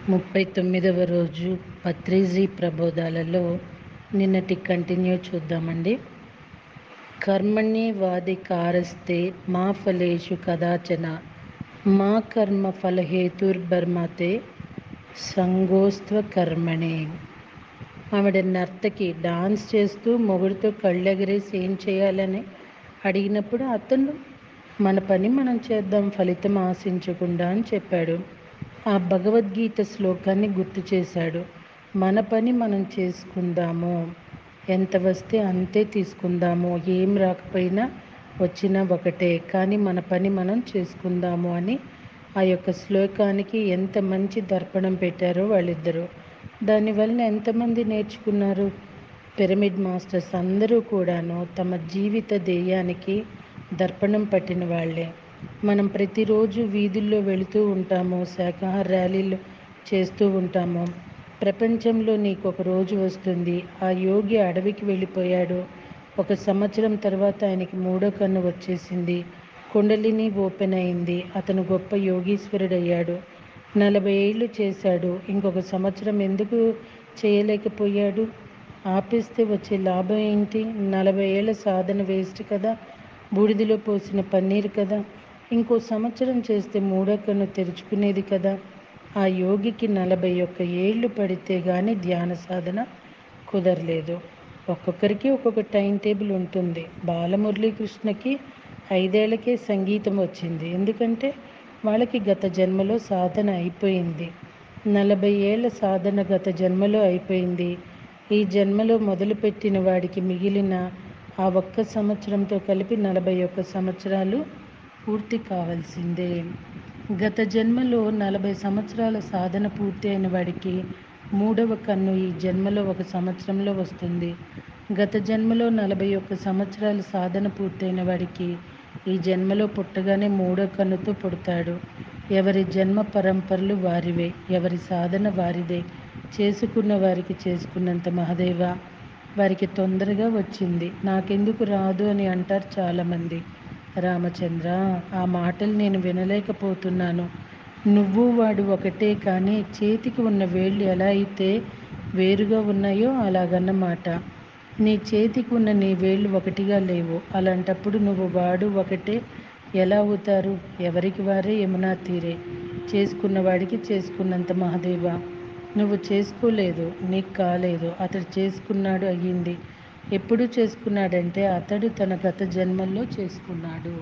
39వ రోజు పత్రిజీ ప్రబోధాలలో నిన్నటి కంటిన్యూ చూద్దామండి. కర్మణ్యేవాధికారస్తే మా ఫలేషు కదాచన మా కర్మ ఫలహేతుర్బర్మతే సంగోస్త్వ కర్మణే. ఆవిడ నర్తకి డాన్స్ చేస్తూ మొగుడితో కళ్ళెగరేసి ఏం చేయాలని అడిగినప్పుడు అతను మన పని మనం చేద్దాం, ఫలితం ఆశించకుండా అని చెప్పాడు. ఆ భగవద్గీత శ్లోకాన్ని గుర్తు చేశాడు. మన పని మనం చేసుకుందాము, ఎంత వస్తే అంతే తీసుకుందాము, ఏం రాకపోయినా వచ్చినా ఒకటే, కానీ మన పని మనం చేసుకుందాము అని ఆ యొక్క శ్లోకానికి ఎంత మంచి దర్పణం పెట్టారో వాళ్ళిద్దరూ. దానివల్ల ఎంతమంది నేర్చుకున్నారు? పిరమిడ్ మాస్టర్స్ అందరూ కూడాను తమ జీవిత ధ్యేయానికి దర్పణం పట్టిన వాళ్ళే. మనం ప్రతిరోజు వీధుల్లో వెళుతూ ఉంటాము, శాఖాహార ర్యాలీలు చేస్తూ ఉంటాము. ప్రపంచంలో నీకు ఒక రోజు వస్తుంది. ఆ యోగి అడవికి వెళ్ళిపోయాడు. 1 సంవత్సరం తర్వాత ఆయనకి 3వ కన్ను వచ్చేసింది. కుండలిని ఓపెన్ అయింది. అతను గొప్ప యోగీశ్వరుడయ్యాడు. 40 ఏళ్ళు చేశాడు. ఇంకొక సంవత్సరం ఎందుకు చేయలేకపోయాడు? ఆపేస్తే వచ్చే లాభం ఏంటి? 40 ఏళ్ళ సాధన వేస్ట్ కదా, బూడిదలో పోసిన పన్నీరు కదా. ఇంకో సంవత్సరం చేస్తే 3వ కన్ను తెరుచుకునేది కదా. ఆ యోగికి 41 ఏళ్ళు పడితే కానీ ధ్యాన సాధన కుదరలేదు. ఒక్కొక్కరికి ఒక్కొక్క టైం టేబుల్ ఉంటుంది. బాలమురళీకృష్ణకి 5 ఏళ్లకే సంగీతం వచ్చింది. ఎందుకంటే వాళ్ళకి గత జన్మలో సాధన అయిపోయింది. 40 ఏళ్ల సాధన గత జన్మలో అయిపోయింది. ఈ జన్మలో మొదలుపెట్టిన వాడికి మిగిలిన ఆ 1 సంవత్సరంతో కలిపి 41 సంవత్సరాలు పూర్తి కావాల్సిందే. గత జన్మలో 40 సంవత్సరాల సాధన పూర్తి అయిన వాడికి 3వ కన్ను ఈ జన్మలో 1 సంవత్సరంలో వస్తుంది. గత జన్మలో 41 సంవత్సరాల సాధన పూర్తయిన వాడికి ఈ జన్మలో పుట్టగానే 3వ కన్నుతో పుడతాడు. ఎవరి జన్మ పరంపరలు వారివే, ఎవరి సాధన వారిదే. చేసుకున్న వారికి చేసుకున్నంత మహదేవ. వారికి తొందరగా వచ్చింది, నాకెందుకు రాదు అని అంటారు చాలామంది. రామచంద్ర, ఆ మాటలు నేను వినలేకపోతున్నాను. నువ్వు వాడు ఒకటే, కానీ చేతికి ఉన్న వేళ్ళు ఎలా అయితే వేరుగా ఉన్నాయో అలాగన్నమాట. నీ చేతికి ఉన్న నీ వేళ్ళు ఒకటిగా లేవు. అలాంటప్పుడు నువ్వు వాడు ఒకటే ఎలా అవుతారు? ఎవరికి వారే యమునా తీరే. చేసుకున్న వాడికి చేసుకున్నంత మహదేవ. నువ్వు చేసుకోలేదు, నీకు కాలేదు. అతడు చేసుకున్నాడు, అయ్యింది. ఎప్పుడు చేసుకున్నాడంటే అతడు తన గత జన్మల్లో చేసుకున్నాడు.